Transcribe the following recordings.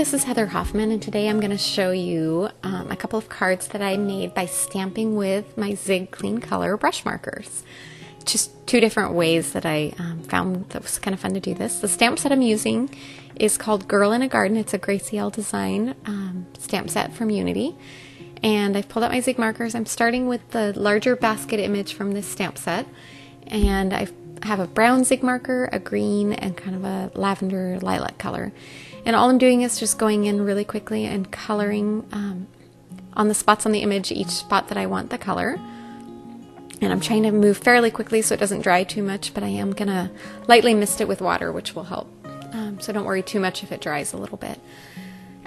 this is Heather Hoffman, and today I'm going to show you a couple of cards that I made by stamping with my Zig Clean Color brush markers. Just two different ways that I found that was kind of fun to do this. The stamp set I'm using is called Girl in a Garden. It's a Gracie L design stamp set from Unity. And I've pulled out my Zig markers. I'm starting with the larger basket image from this stamp set. And I have a brown Zig marker, a green, and kind of a lavender lilac color. And all I'm doing is just going in really quickly and coloring on the spots on the image, each spot that I want the color. And I'm trying to move fairly quickly so it doesn't dry too much, but I am going to lightly mist it with water, which will help. So don't worry too much if it dries a little bit.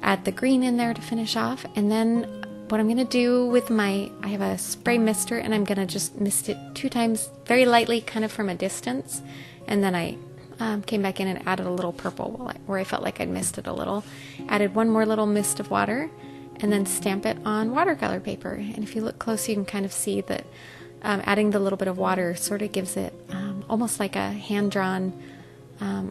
Add the green in there to finish off. And then what I'm going to do with I have a spray mister, and I'm going to just mist it 2 times very lightly, kind of from a distance. And then I came back in and added a little purple where I felt like I'd missed it a little. Added one more little mist of water, and then stamp it on watercolor paper. And if you look close, you can kind of see that adding the little bit of water sort of gives it almost like a hand-drawn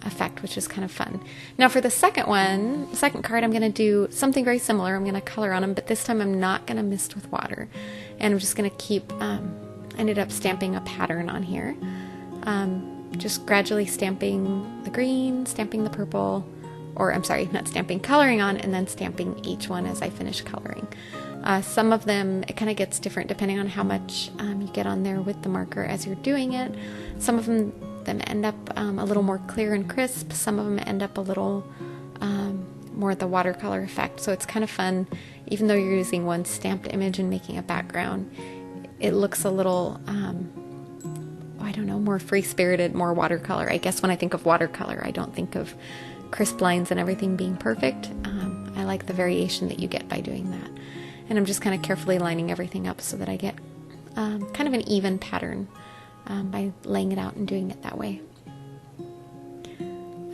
effect, which is kind of fun. Now for the second card, I'm going to do something very similar. I'm going to color on them, but this time I'm not going to mist with water. And I'm just going to keep, ended up stamping a pattern on here. Just gradually stamping the green, stamping the purple, or I'm sorry, not stamping, coloring on, and then stamping each one as I finish coloring. Some of them, it kind of gets different depending on how much you get on there with the marker as you're doing it. Some of them end up a little more clear and crisp. Some of them end up a little more the watercolor effect. So it's kind of fun, even though you're using one stamped image and making a background, it looks a little, I don't know, more free-spirited, more watercolor. I guess when I think of watercolor, I don't think of crisp lines and everything being perfect. I like the variation that you get by doing that. And I'm just kind of carefully lining everything up so that I get kind of an even pattern by laying it out and doing it that way.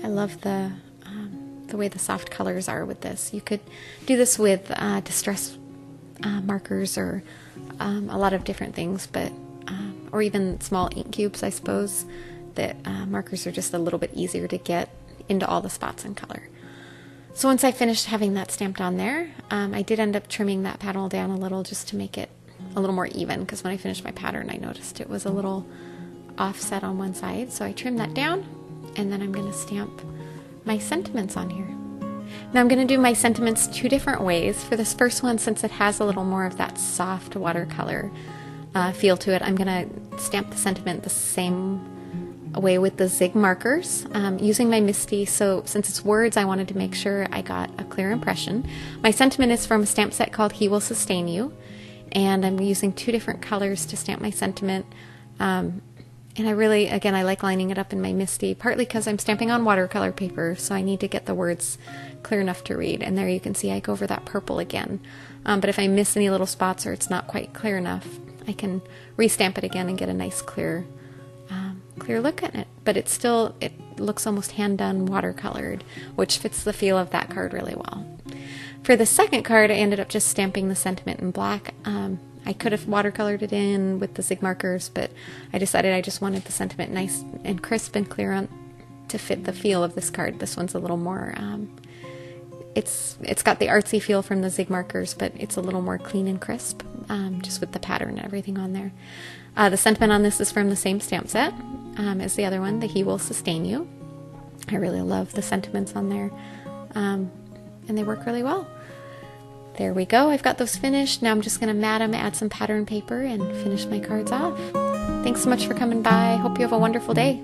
I love the way the soft colors are with this. You could do this with distress markers or a lot of different things, but or even small ink cubes, I suppose, that markers are just a little bit easier to get into all the spots and color. So once I finished having that stamped on there, I did end up trimming that panel down a little just to make it a little more even, because when I finished my pattern I noticed it was a little offset on one side. So I trimmed that down, and then I'm going to stamp my sentiments on here. Now I'm going to do my sentiments 2 different ways. For this first one, since it has a little more of that soft watercolor feel to it, I'm going to stamp the sentiment the same way with the Zig markers, using my Misty. So since it's words, I wanted to make sure I got a clear impression. My sentiment is from a stamp set called He Will Sustain You, and I'm using 2 different colors to stamp my sentiment. And I really, again, I like lining it up in my Misty, partly because I'm stamping on watercolor paper, so I need to get the words clear enough to read. And there you can see I go over that purple again. But if I miss any little spots or it's not quite clear enough, I can restamp it again and get a nice clear look at it. But it looks almost hand-done watercolored, which fits the feel of that card really well. For the second card, I ended up just stamping the sentiment in black. I could have watercolored it in with the Zig markers, but I decided I just wanted the sentiment nice and crisp and clear to fit the feel of this card. This one's a little more, it's got the artsy feel from the Zig markers, but it's a little more clean and crisp, just with the pattern and everything on there. The sentiment on this is from the same stamp set as the other one, the He Will Sustain You. I really love the sentiments on there, and they work really well. There we go. I've got those finished. Now I'm just going to mat them, add some pattern paper, and finish my cards off. Thanks so much for coming by. Hope you have a wonderful day.